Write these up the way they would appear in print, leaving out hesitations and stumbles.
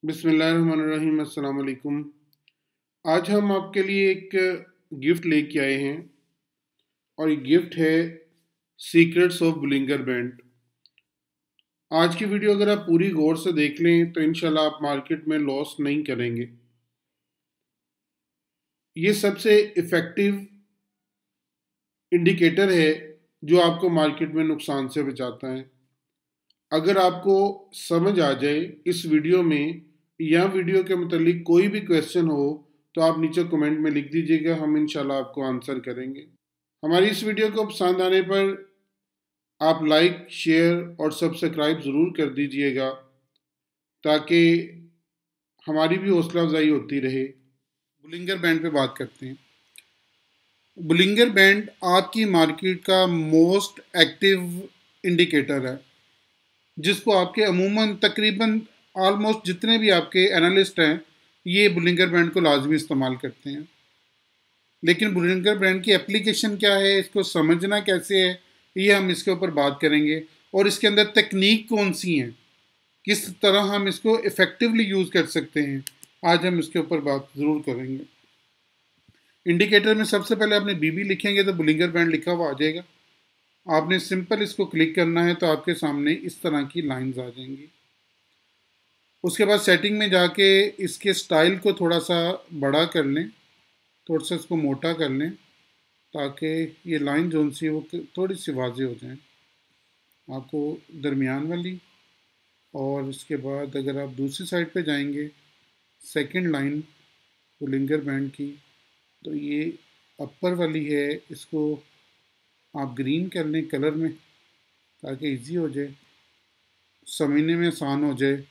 बिस्मिल्लाहिर्रहमानिर्रहीम। अस्सलाम वालेकुम। आज हम आपके लिए एक गिफ्ट लेके आए हैं और ये गिफ्ट है सीक्रेट्स ऑफ बुलिंगर बैंड। आज की वीडियो अगर आप पूरी गौर से देख लें तो इंशाल्लाह आप मार्केट में लॉस नहीं करेंगे। ये सबसे इफ़ेक्टिव इंडिकेटर है जो आपको मार्केट में नुकसान से बचाता है। अगर आपको समझ आ जाए इस वीडियो में या वीडियो के मुतालिक कोई भी क्वेश्चन हो तो आप नीचे कमेंट में लिख दीजिएगा, हम इंशाल्लाह आपको आंसर करेंगे। हमारी इस वीडियो को पसंद आने पर आप लाइक, शेयर और सब्सक्राइब ज़रूर कर दीजिएगा ताकि हमारी भी हौसला अफजाई होती रहे। बुलिंगर बैंड पे बात करते हैं। बुलिंगर बैंड आपकी मार्केट का मोस्ट एक्टिव इंडिकेटर है जिसको आपके अमूमन तकरीबन ऑलमोस्ट जितने भी आपके एनालिस्ट हैं ये बुलिंगर बैंड को लाजमी इस्तेमाल करते हैं। लेकिन बुलिंगर बैंड की एप्लीकेशन क्या है, इसको समझना कैसे है, ये हम इसके ऊपर बात करेंगे और इसके अंदर तकनीक कौन सी हैं, किस तरह हम इसको इफ़ेक्टिवली यूज़ कर सकते हैं, आज हम इसके ऊपर बात ज़रूर करेंगे। इंडिकेटर में सबसे पहले आपने बीबी लिखेंगे तो बुलिंगर बैंड लिखा हुआ आ जाएगा। आपने सिंपल इसको क्लिक करना है तो आपके सामने इस तरह की लाइंस आ जाएंगी। उसके बाद सेटिंग में जाके इसके स्टाइल को थोड़ा सा बड़ा कर लें, थोड़ा सा इसको मोटा कर लें ताकि ये लाइन जोन सी वो थोड़ी सी वाज़ेह हो जाए आपको दरमियान वाली। और उसके बाद अगर आप दूसरी साइड पे जाएंगे सेकंड लाइन बुलिंगर बैंड की तो ये अपर वाली है, इसको आप ग्रीन कर लें कलर में ताकि इजी हो जाए, समझने में आसान हो जाए।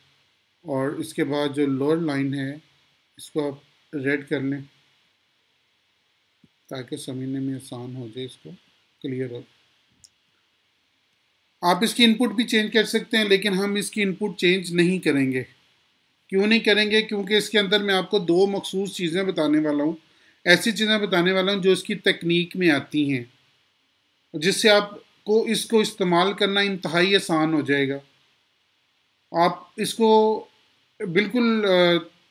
और इसके बाद जो लोअर लाइन है इसको आप रेड कर लें ताकि समझने में आसान हो जाए, इसको क्लियर हो। आप इसकी इनपुट भी चेंज कर सकते हैं लेकिन हम इसकी इनपुट चेंज नहीं करेंगे। क्यों नहीं करेंगे? क्योंकि इसके अंदर मैं आपको दो मखसूस चीज़ें बताने वाला हूँ, ऐसी चीज़ें बताने वाला हूँ जो इसकी तकनीक में आती हैं जिससे आपको इसको इस्तेमाल करना इंतहाई आसान हो जाएगा। आप इसको बिल्कुल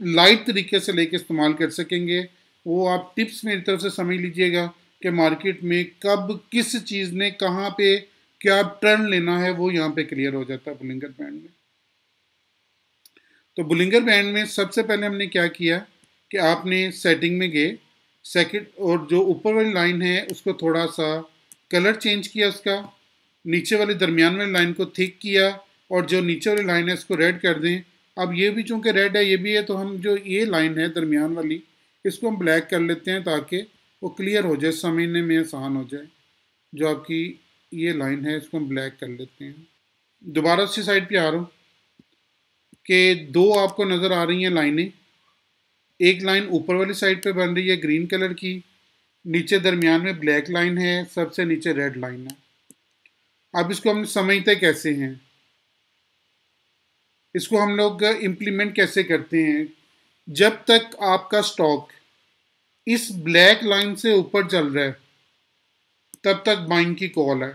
लाइट तरीके से लेके इस्तेमाल कर सकेंगे। वो आप टिप्स मेरी तरफ से समझ लीजिएगा कि मार्केट में कब किस चीज़ ने कहाँ पे क्या टर्न लेना है वो यहाँ पे क्लियर हो जाता है बुलिंगर बैंड में। तो बुलिंगर बैंड में सबसे पहले हमने क्या किया कि आपने सेटिंग में गए, सेकंड और जो ऊपर वाली लाइन है उसको थोड़ा सा कलर चेंज किया, उसका नीचे वाली दरमियान वाली लाइन को थिक किया और जो नीचे वाली लाइन है इसको रेड कर दें। अब ये भी चूँकि रेड है ये भी है तो हम जो ये लाइन है दरमियान वाली इसको हम ब्लैक कर लेते हैं ताकि वो क्लियर हो जाए, समझने में आसान हो जाए। जो आपकी ये लाइन है इसको हम ब्लैक कर लेते हैं। दोबारा उसी साइड पे आ रहा हूँ कि दो आपको नज़र आ रही हैं लाइनें, एक लाइन ऊपर वाली साइड पे बन रही है ग्रीन कलर की, नीचे दरमियान में ब्लैक लाइन है, सबसे नीचे रेड लाइन है। अब इसको हम समझते कैसे हैं, इसको हम लोग इम्प्लीमेंट कैसे करते हैं। जब तक आपका स्टॉक इस ब्लैक लाइन से ऊपर चल रहा है तब तक बाइंग की कॉल है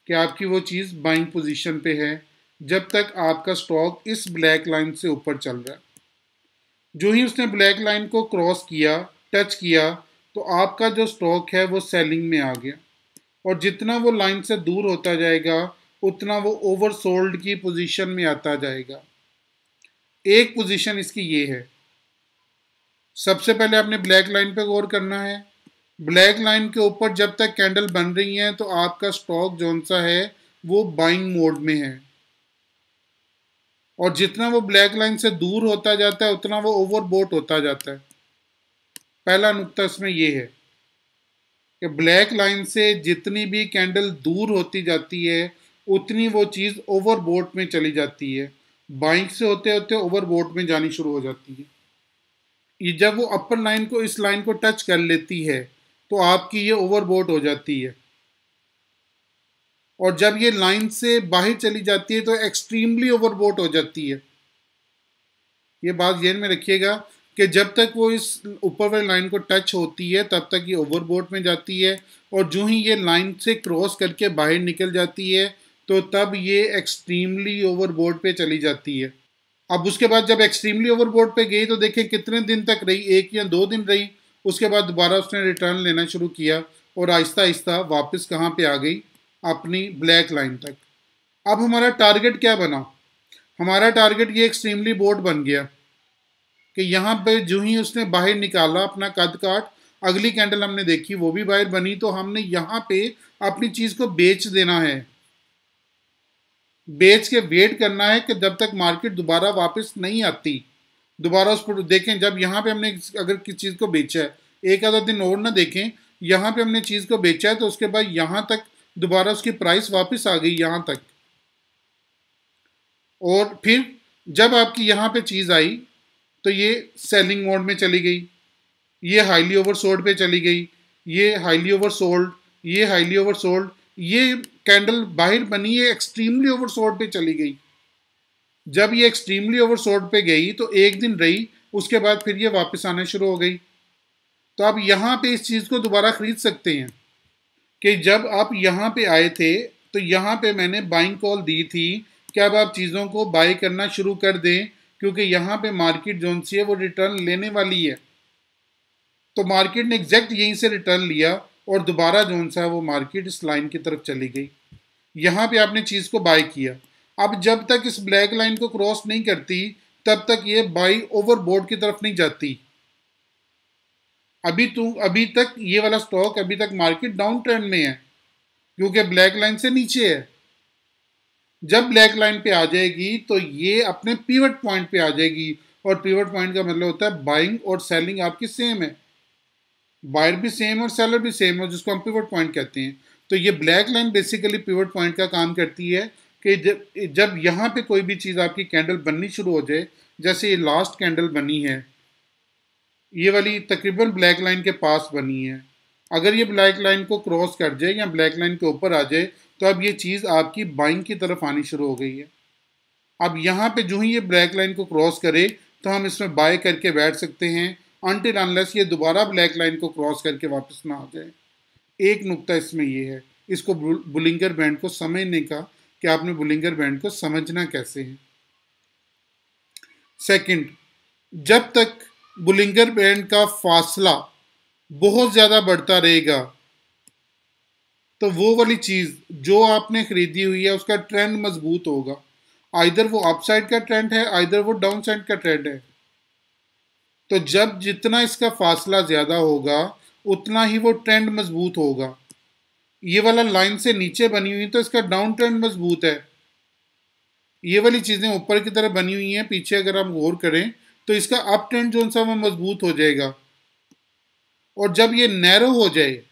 कि आपकी वो चीज़ बाइंग पोजीशन पे है। जब तक आपका स्टॉक इस ब्लैक लाइन से ऊपर चल रहा है, जो ही उसने ब्लैक लाइन को क्रॉस किया, टच किया, तो आपका जो स्टॉक है वो सेलिंग में आ गया और जितना वो लाइन से दूर होता जाएगा उतना वो ओवरसोल्ड की पोजीशन में आता जाएगा। एक पोजीशन इसकी ये है, सबसे पहले आपने ब्लैक लाइन पे गौर करना है। ब्लैक लाइन के ऊपर जब तक कैंडल बन रही है तो आपका स्टॉक जौन सा है वो बाइंग मोड में है और जितना वो ब्लैक लाइन से दूर होता जाता है उतना वो ओवरबोट होता जाता है। पहला नुक्ता इसमें ये है कि ब्लैक लाइन से जितनी भी कैंडल दूर होती जाती है उतनी वो चीज़ ओवरबोट में चली जाती है, बाइंग से होते होते ओवरबोट में जानी शुरू हो जाती है। ये जब वो अपर लाइन को इस लाइन को टच कर लेती है तो आपकी ये ओवरबोट हो जाती है और जब ये लाइन से बाहर चली जाती है तो एक्सट्रीमली ओवरबोट हो जाती है। ये बात ध्यान में रखिएगा कि जब तक वो इस ऊपर वाली लाइन को टच होती है तब तक ये ओवरबोट में जाती है और जो ही ये लाइन से क्रॉस करके बाहर निकल जाती है तो तब ये एक्सट्रीमली ओवरबोट पे चली जाती है। अब उसके बाद जब एक्सट्रीमली ओवरबोट पे गई तो देखें कितने दिन तक रही, 1 या 2 दिन रही। उसके बाद दोबारा उसने रिटर्न लेना शुरू किया और आहिस्ता आहिस्ता वापस कहाँ पे आ गई, अपनी ब्लैक लाइन तक। अब हमारा टारगेट क्या बना, हमारा टारगेट ये एक्सट्रीमली बोर्ड बन गया कि यहाँ पे जो ही उसने बाहर निकाला अपना कद काट, अगली कैंडल हमने देखी वो भी बाहर बनी, तो हमने यहाँ पे अपनी चीज़ को बेच देना है, बेच के वेट करना है कि जब तक मार्केट दोबारा वापस नहीं आती। दोबारा उस पर देखें, जब यहाँ पे हमने अगर किसी चीज़ को बेचा है, एक आधा दिन और ना देखें, यहाँ पे हमने चीज़ को बेचा है तो उसके बाद यहाँ तक दोबारा उसकी प्राइस वापस आ गई यहाँ तक, और फिर जब आपकी यहाँ पे चीज़ आई तो ये सेलिंग मोड में चली गई, ये हाईली ओवरसोल्ड पे चली गई, ये हाईली ओवरसोल्ड, ये हाईली ओवरसोल्ड, ये कैंडल बाहर बनी, ये एक्सट्रीमली ओवरसोल्ड पे चली गई। जब ये एक्सट्रीमली ओवरसोल्ड पे गई तो 1 दिन रही, उसके बाद फिर ये वापस आने शुरू हो गई। तो आप यहाँ पे इस चीज़ को दोबारा खरीद सकते हैं कि जब आप यहाँ पे आए थे तो यहाँ पे मैंने बाइंग कॉल दी थी कि अब आप चीज़ों को बाय करना शुरू कर दें, क्योंकि यहाँ पे मार्केट जोन सी है वो रिटर्न लेने वाली है। तो मार्केट ने एग्जैक्ट यहीं से रिटर्न लिया और दोबारा जोन सा है वो मार्केट इस लाइन की तरफ चली गई। यहाँ पे आपने चीज़ को बाय किया। अब जब तक इस ब्लैक लाइन को क्रॉस नहीं करती तब तक ये बाई ओवरबोर्ड की तरफ नहीं जाती। अभी तक ये वाला स्टॉक, अभी तक मार्केट डाउन ट्रेंड में है क्योंकि ब्लैक लाइन से नीचे है। जब ब्लैक लाइन पे आ जाएगी तो ये अपने पिवट पॉइंट पे आ जाएगी, और पिवट पॉइंट का मतलब होता है बाइंग और सेलिंग आपकी सेम है, बायर भी सेम और सेलर भी सेम है, जिसको हम पिवट पॉइंट कहते हैं। तो ये black line basically pivot point का काम करती है कि जब यहाँ पे कोई भी चीज़ आपकी कैंडल बननी शुरू हो जाए, जैसे ये लास्ट कैंडल बनी है, ये वाली तकरीबन ब्लैक लाइन के पास बनी है, अगर ये ब्लैक लाइन को क्रॉस कर जाए या ब्लैक लाइन के ऊपर आ जाए तो अब ये चीज़ आपकी बाइंग की तरफ आनी शुरू हो गई है। अब यहाँ पे जो ही ये ब्लैक लाइन को क्रॉस करे तो हम इसमें बाय करके बैठ सकते हैं अनटिल अनलेस ये दोबारा ब्लैक लाइन को क्रॉस करके वापस ना आ जाए। एक नुक्ता इसमें ये है, इसको बुलिंगर बैंड को समझने का कि आपने बुलिंगर बैंड को समझना कैसे है। सेकंड, जब तक बुलिंगर बैंड का फासला बहुत ज़्यादा बढ़ता रहेगा तो वो वाली चीज़ जो आपने खरीदी हुई है उसका ट्रेंड मजबूत होगा। आइदर वो अपसाइड का ट्रेंड है, आइदर वो डाउन साइड का ट्रेंड है। तो जब जितना इसका फासला ज़्यादा होगा उतना ही वो ट्रेंड मजबूत होगा। ये वाला लाइन से नीचे बनी हुई तो इसका डाउन ट्रेंड मजबूत है, ये वाली चीज़ें ऊपर की तरफ बनी हुई हैं पीछे अगर हम गौर करें तो इसका अप ट्रेंड जो सा वो मजबूत हो जाएगा। और जब ये नैरो हो जाए,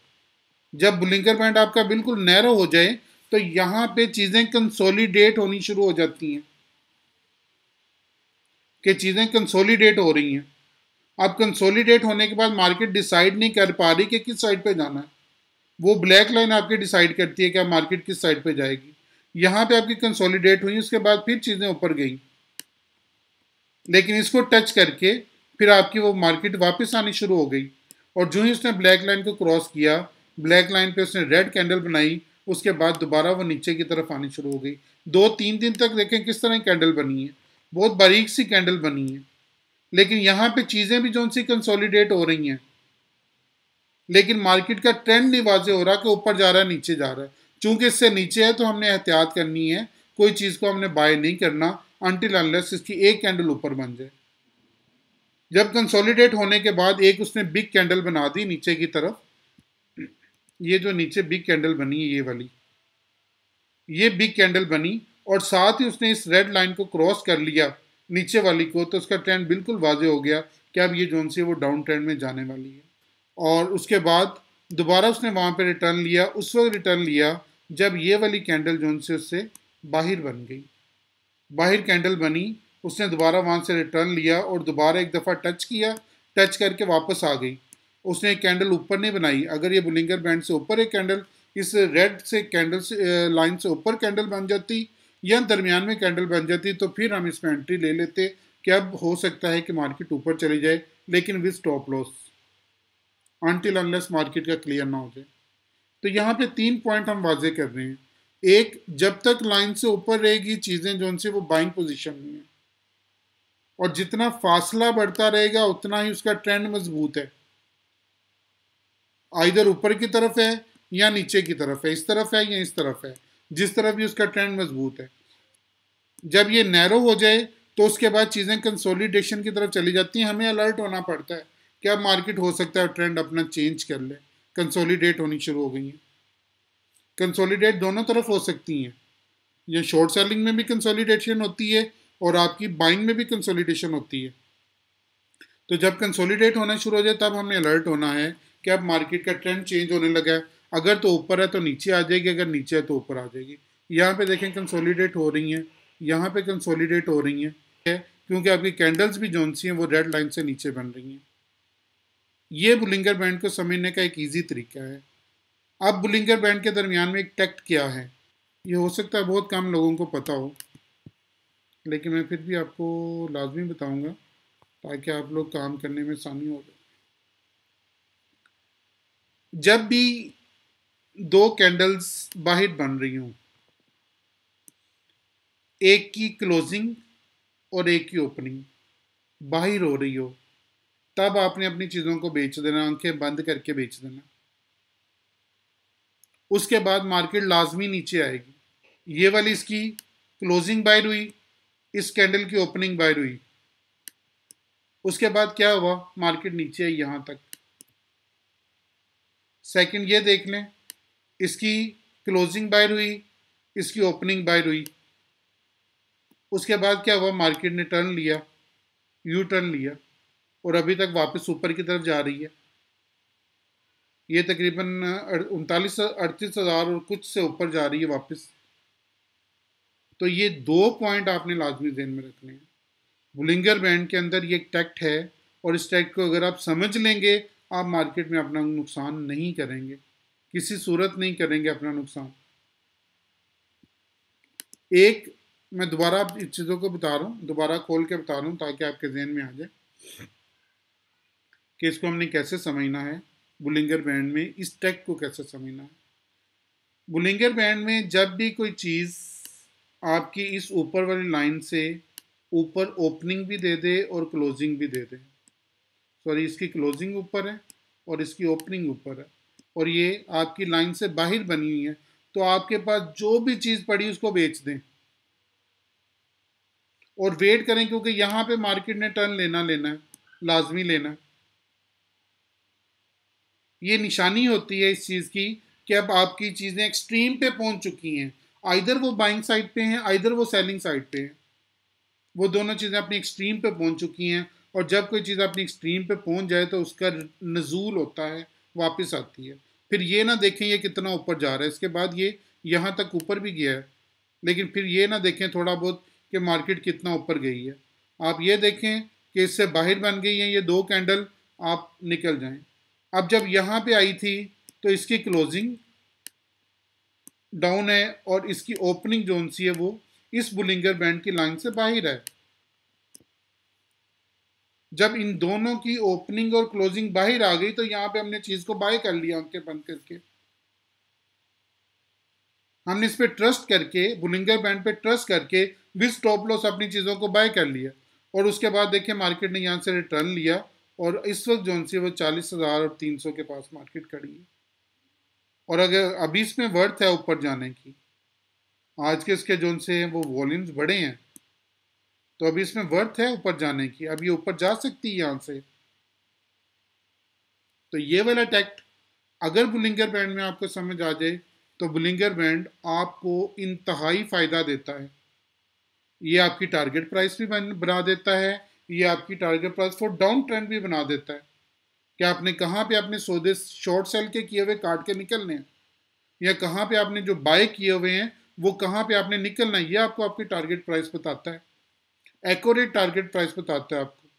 जब बुलिंगर बैंड आपका बिल्कुल नैरो हो जाए तो यहाँ पे चीज़ें कंसोलिडेट होनी शुरू हो जाती हैं कि चीज़ें कंसोलिडेट हो रही हैं। अब कंसोलिडेट होने के बाद मार्केट डिसाइड नहीं कर पा रही कि किस साइड पे जाना है, वो ब्लैक लाइन आपकी डिसाइड करती है कि आप मार्केट किस साइड पे जाएगी। यहाँ पे आपकी कंसोलिडेट हुई, उसके बाद फिर चीज़ें ऊपर गई, लेकिन इसको टच करके फिर आपकी वो मार्केट वापस आनी शुरू हो गई। और जो ही उसने ब्लैक लाइन को क्रॉस किया, ब्लैक लाइन पे उसने रेड कैंडल बनाई, उसके बाद दोबारा वो नीचे की तरफ आनी शुरू हो गई। 2-3 दिन तक देखें किस तरह कैंडल बनी है, बहुत बारीक सी कैंडल बनी है, लेकिन यहाँ पे चीज़ें भी जो सी कंसोलिडेट हो रही हैं, लेकिन मार्केट का ट्रेंड नहीं वाजे हो रहा कि ऊपर जा रहा है नीचे जा रहा है। चूंकि इससे नीचे है तो हमने एहतियात करनी है, कोई चीज़ को हमने बाय नहीं करना अनटिल अनलेस इसकी एक कैंडल ऊपर बन जाए। जब कंसोलिडेट होने के बाद एक उसने बिग कैंडल बना दी नीचे की तरफ, ये जो नीचे बिग कैंडल बनी है ये वाली, ये बिग कैंडल बनी और साथ ही उसने इस रेड लाइन को क्रॉस कर लिया नीचे वाली को, तो उसका ट्रेंड बिल्कुल वाजे हो गया कि अब ये जोन सी है वो डाउन ट्रेंड में जाने वाली है। और उसके बाद दोबारा उसने वहाँ पे रिटर्न लिया, उस वक्त रिटर्न लिया जब ये वाली कैंडल जोन से उससे बाहर बन गई, बाहर कैंडल बनी, उसने दोबारा वहाँ से रिटर्न लिया और दोबारा एक दफ़ा टच किया, टच करके वापस आ गई। उसने एक कैंडल ऊपर नहीं बनाई, अगर ये बुलिंगर बैंड से ऊपर एक कैंडल, इस रेड से कैंडल से लाइन से ऊपर कैंडल बन जाती या दरमियान में कैंडल बन जाती तो फिर हम इसमें एंट्री ले लेते कि अब हो सकता है कि मार्केट ऊपर चली जाए, लेकिन with stop loss until unless market का क्लियर ना हो जाए। तो यहाँ पे 3 पॉइंट हम वाजे कर रहे हैं। एक, जब तक लाइन से ऊपर रहेगी चीज़ें जो उनसे वो बाइंग पोजीशन में है, और जितना फासला बढ़ता रहेगा उतना ही उसका ट्रेंड मजबूत है, इधर ऊपर की तरफ है या नीचे की तरफ है, इस तरफ है या इस तरफ है, जिस तरफ भी उसका ट्रेंड मजबूत है। जब ये नैरो हो जाए तो उसके बाद चीज़ें कंसोलिडेशन की तरफ चली जाती हैं। हमें अलर्ट होना पड़ता है कि अब मार्केट हो सकता है ट्रेंड अपना चेंज कर ले, कंसोलिडेट होनी शुरू हो गई है। कंसोलिडेट दोनों तरफ हो सकती हैं, ये शॉर्ट सेलिंग में भी कंसोलिडेशन होती है और आपकी बाइंग में भी कंसोलिडेशन होती है। तो जब कंसोलिडेट होना शुरू हो जाए तब हमें अलर्ट होना है कि अब मार्केट का ट्रेंड चेंज होने लगा है। अगर तो ऊपर है तो नीचे आ जाएगी, अगर नीचे है तो ऊपर आ जाएगी। यहाँ पे देखें कंसोलिडेट हो रही हैं, यहाँ पे कंसोलिडेट हो रही हैं, क्योंकि आपकी कैंडल्स भी जोन सी हैं वो रेड लाइन से नीचे बन रही हैं। ये बुलिंगर बैंड को समझने का एक ईजी तरीका है। अब बुलिंगर बैंड के दरमियान में एक टेक्ट क्या है, ये हो सकता है बहुत कम लोगों को पता हो, लेकिन मैं फिर भी आपको लाजमी बताऊंगा ताकि आप लोग काम करने में आसानी हो जाए। जब भी दो कैंडल्स बाहर बन रही हूं, एक की क्लोजिंग और एक की ओपनिंग बाहर हो रही हो, तब आपने अपनी चीज़ों को बेच देना, आंखें बंद करके बेच देना। उसके बाद मार्केट लाजमी नीचे आएगी। ये वाली इसकी क्लोजिंग बाहर हुई, इस कैंडल की ओपनिंग बाहर हुई, उसके बाद क्या हुआ, मार्केट नीचे आई यहां तक। सेकंड ये देख लें, इसकी क्लोजिंग बाहर हुई, इसकी ओपनिंग बाहर हुई, उसके बाद क्या हुआ, मार्केट ने टर्न लिया, यू टर्न लिया और अभी तक वापस ऊपर की तरफ जा रही है। ये तकरीबन 39-38 हज़ार और कुछ से ऊपर जा रही है वापस। तो ये दो पॉइंट आपने लाजमी ध्यान में रखने हैं। बुलिंगर बैंड के अंदर ये टेक्ट है और इस टेक्ट को अगर आप समझ लेंगे, आप मार्केट में अपना नुकसान नहीं करेंगे, किसी सूरत नहीं करेंगे अपना नुकसान। एक मैं दोबारा इस चीज़ों को बता रहा हूँ, दोबारा खोल के बता रहा हूँ ताकि आपके जहन में आ जाए कि इसको हमने कैसे समझना है, बुलिंगर बैंड में इस टेक्ट को कैसे समझना है। बुलिंगर बैंड में जब भी कोई चीज़ आपकी इस ऊपर वाली लाइन से ऊपर ओपनिंग भी दे दे और क्लोजिंग भी दे दे, सॉरी इसकी क्लोजिंग ऊपर है और इसकी ओपनिंग ऊपर है और ये आपकी लाइन से बाहर बनी हुई है, तो आपके पास जो भी चीज़ पड़ी उसको बेच दें और वेट करें, क्योंकि यहाँ पे मार्केट ने टर्न लेना है, लाजमी लेना है। ये निशानी होती है इस चीज़ की कि अब आपकी चीज़ें एक्सट्रीम पे पहुंच चुकी हैं, आइदर वो बाइंग साइड पे हैं, आइदर वो सेलिंग साइड पे हैं। वो दोनों चीज़ें अपनी एक्सट्रीम पे पहुंच चुकी हैं और जब कोई चीज़ अपनी एक्सट्रीम पे पहुंच जाए तो उसका नजूल होता है, वापस आती है। फिर ये ना देखें ये कितना ऊपर जा रहा है, इसके बाद ये यहाँ तक ऊपर भी गया है, लेकिन फिर ये ना देखें थोड़ा बहुत कि मार्केट कितना ऊपर गई है। आप ये देखें कि इससे बाहर बन गई हैं ये दो कैंडल, आप निकल जाएं। अब जब यहाँ पे आई थी तो इसकी क्लोजिंग डाउन है और इसकी ओपनिंग जोन सी है वो इस बुलिंगर बैंड की लाइन से बाहर है। जब इन दोनों की ओपनिंग और क्लोजिंग बाहर आ गई तो यहां पे हमने चीज को बाय कर लिया आंखें बंद करके। हमने इस पे ट्रस्ट करके, बुलिंगर बैंड पे ट्रस्ट करके विद स्टॉप लॉस अपनी चीजों को बाय कर लिया और उसके बाद देखिए मार्केट ने यहां से रिटर्न लिया और इस वक्त जोन सी वो 40,300 के पास मार्केट खड़ी है। और अगर अभी इसमें वर्थ है ऊपर जाने की, आज के इसके जोन से वो वॉल्यूम्स बड़े हैं, तो अभी इसमें वर्थ है ऊपर जाने की, अब ये ऊपर जा सकती है यहां से। तो ये वाला टेक्ट अगर बुलिंगर बैंड में आपको समझ आ जाए तो बुलिंगर बैंड आपको इंतहाई फायदा देता है। ये आपकी टारगेट प्राइस भी बना देता है, ये आपकी target price for down trend भी बना देता है कि आपने कहाँ पे अपने सौदे शॉर्ट सेल के किए हुए काट के निकलने हैं या कहाँ पे आपने जो बाय किए हुए हैं वो कहाँ पे आपने निकलना है, ये आपको आपकी टारगेट प्राइस बताता है, एक्यूरेट टारगेट प्राइस बताता है आपको।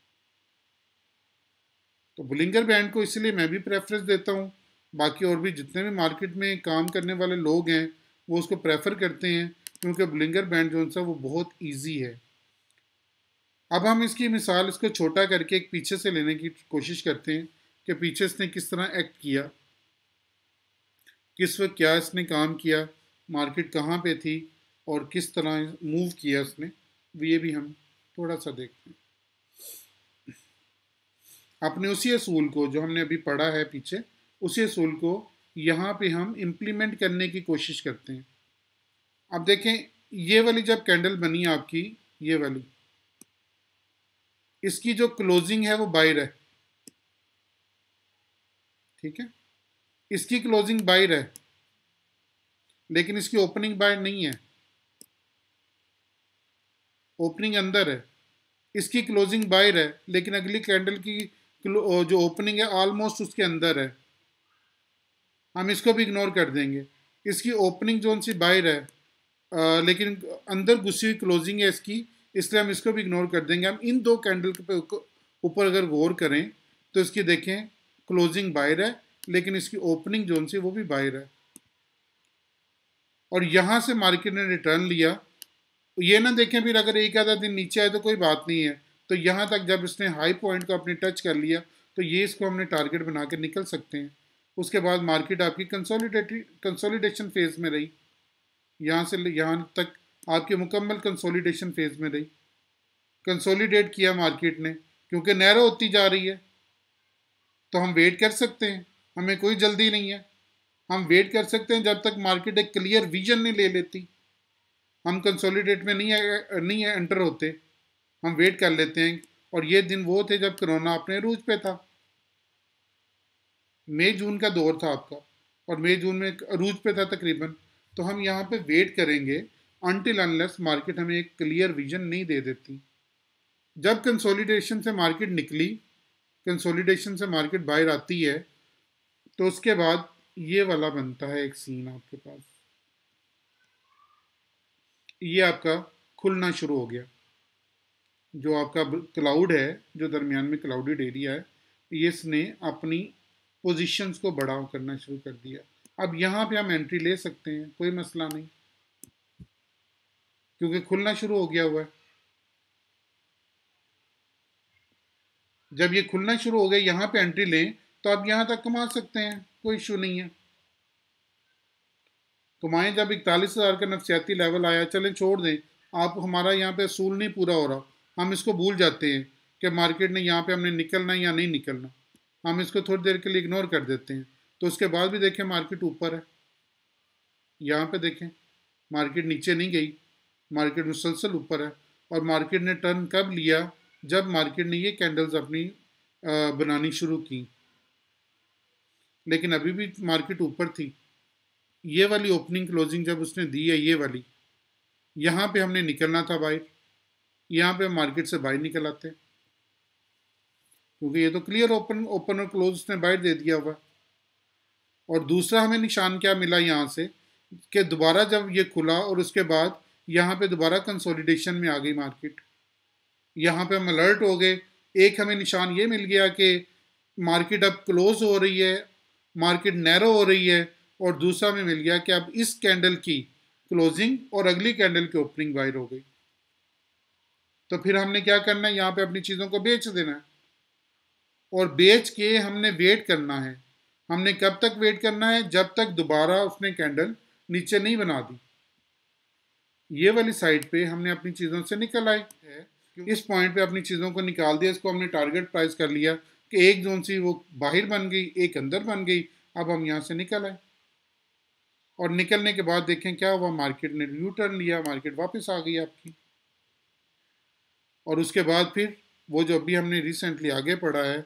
तो बुलिंगर बैंड को इसलिए मैं भी प्रेफरेंस देता हूँ, बाकी और भी जितने भी मार्केट में काम करने वाले लोग हैं वो उसको प्रेफर करते हैं क्योंकि बुलिंगर बैंड जो सा वो बहुत ईजी है। अब हम इसकी मिसाल इसको छोटा करके एक पीछे से लेने की कोशिश करते हैं कि पीछे इसने किस तरह एक्ट किया, किस वक्त क्या इसने काम किया, मार्केट कहाँ पे थी और किस तरह मूव किया इसने, ये भी हम थोड़ा सा देखते हैं। अपने उसी असूल को जो हमने अभी पढ़ा है पीछे, उसी असूल को यहाँ पे हम इम्प्लीमेंट करने की कोशिश करते हैं। अब देखें, ये वाली जब कैंडल बनी आपकी, ये वाली, इसकी जो क्लोजिंग है वो बायर है, ठीक है, इसकी क्लोजिंग बायर है, लेकिन इसकी ओपनिंग बायर नहीं है, ओपनिंग अंदर है। इसकी क्लोजिंग बायर है, लेकिन अगली कैंडल की जो ओपनिंग है ऑलमोस्ट उसके अंदर है, हम इसको भी इग्नोर कर देंगे। इसकी ओपनिंग जोन सी बाहर है, लेकिन अंदर घुसी हुई क्लोजिंग है इसकी, इसलिए हम इसको भी इग्नोर कर देंगे। हम इन दो कैंडल पे ऊपर अगर गौर करें तो इसकी देखें क्लोजिंग बाहर है, लेकिन इसकी ओपनिंग जोन सी वो भी बाहर है, और यहाँ से मार्केट ने रिटर्न लिया। ये ना देखें फिर अगर एक आधा दिन नीचे आए तो कोई बात नहीं है, तो यहाँ तक जब इसने हाई पॉइंट को अपने टच कर लिया तो ये इसको हमने टारगेट बना के निकल सकते हैं। उसके बाद मार्केट आपकी कंसोलिडेशन फेज में रही, यहाँ से यहाँ तक आपकी मुकम्मल कंसोलिडेशन फेज में रही। कंसोलिडेट किया मार्केट ने, क्योंकि नैरो होती जा रही है तो हम वेट कर सकते हैं, हमें कोई जल्दी नहीं है। हम वेट कर सकते हैं जब तक मार्केट एक क्लियर विजन नहीं ले लेती। हम कंसोलिडेट में नहीं एंटर होते, हम वेट कर लेते हैं। और ये दिन वो थे जब कोरोना अपने रूज पे था, मई जून का दौर था आपका, और मई जून में रूज पे था तकरीबन। तो हम यहाँ पे वेट करेंगे अनटिल अनलेस मार्केट हमें एक क्लियर विजन नहीं दे देती। जब कंसोलिडेशन से मार्केट निकली, कंसोलिडेशन से मार्केट बाहर आती है, तो उसके बाद ये वाला बनता है एक सीन आपके पास, ये आपका खुलना शुरू हो गया। जो आपका क्लाउड है, जो दरमियान में क्लाउडेड एरिया है, इसने अपनी पोजीशंस को बड़ा करना शुरू कर दिया। अब यहाँ पे हम एंट्री ले सकते हैं, कोई मसला नहीं, क्योंकि खुलना शुरू हो गया हुआ है। जब ये खुलना शुरू हो गया, यहाँ पे एंट्री लें तो आप यहाँ तक कमा सकते हैं, कोई इशू नहीं है। कमाएं, जब 41,000 का नफसियाती लेवल आया, चलें छोड़ दें, आप हमारा यहाँ पे असूल नहीं पूरा हो रहा, हम इसको भूल जाते हैं कि मार्केट ने यहाँ पे हमने निकलना या नहीं निकलना, हम इसको थोड़ी देर के लिए इग्नोर कर देते हैं। तो उसके बाद भी देखें मार्केट ऊपर है, यहाँ पे देखें मार्केट नीचे नहीं गई, मार्केट मुसलसल ऊपर है। और मार्केट ने टर्न कब लिया? जब मार्केट ने ये कैंडल्स अपनी बनानी शुरू की, लेकिन अभी भी मार्केट ऊपर थी। ये वाली ओपनिंग क्लोजिंग जब उसने दी है, ये वाली, यहाँ पे हमने निकलना था बाहर, यहाँ पे मार्केट से बाहर निकल आते, क्योंकि ये तो क्लियर ओपन और क्लोज उसने बाहर दे दिया हुआ। और दूसरा हमें निशान क्या मिला यहाँ से, कि दोबारा जब ये खुला और उसके बाद यहाँ पे दोबारा कंसोलिडेशन में आ गई मार्केट, यहाँ पे हम अलर्ट हो गए। एक हमें निशान ये मिल गया कि मार्केट अब क्लोज हो रही है, मार्केट नैरो हो रही है, और दूसरा हमें मिल गया कि अब इस कैंडल की क्लोजिंग और अगली कैंडल की ओपनिंग बाहर हो गई। तो फिर हमने क्या करना है, यहाँ पे अपनी चीज़ों को बेच देना है, और बेच के हमने वेट करना है। हमने कब तक वेट करना है? जब तक दोबारा उसने कैंडल नीचे नहीं बना दी। ये वाली साइड पे हमने अपनी चीज़ों से निकल आए, इस पॉइंट पे अपनी चीज़ों को निकाल दिया, इसको हमने टारगेट प्राइस कर लिया कि एक जोन सी वो बाहर बन गई, एक अंदर बन गई। अब हम यहाँ से निकल आए, और निकलने के बाद देखें क्या हुआ, मार्केट ने यू टर्न लिया, मार्केट वापस आ गई आपकी। और उसके बाद फिर वो जो अभी हमने रिसेंटली आगे पढ़ा है,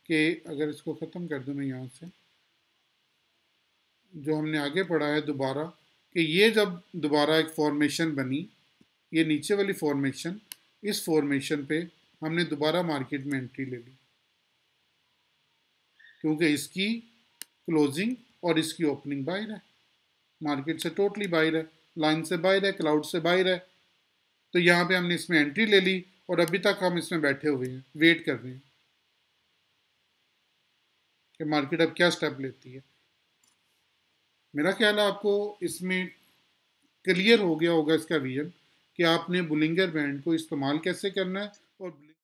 कि अगर इसको ख़त्म कर दूँ मैं यहाँ से, जो हमने आगे पढ़ा है दोबारा, कि ये जब दोबारा एक फॉर्मेशन बनी, ये नीचे वाली फॉर्मेशन, इस फॉर्मेशन पे हमने दोबारा मार्केट में एंट्री ले ली, क्योंकि इसकी क्लोजिंग और इसकी ओपनिंग बाहर है, मार्केट से टोटली बाहर है, लाइन से बाहर है, क्लाउड से बाहर है। तो यहाँ पे हमने इसमें एंट्री ले ली, और अभी तक हम इसमें बैठे हुए हैं, वेट कर रहे हैं कि मार्केट अब क्या स्टेप लेती है। मेरा ख्याल है आपको इसमें क्लियर हो गया होगा इसका विजन, कि आपने बुलिंगर बैंड को इस्तेमाल कैसे करना है, और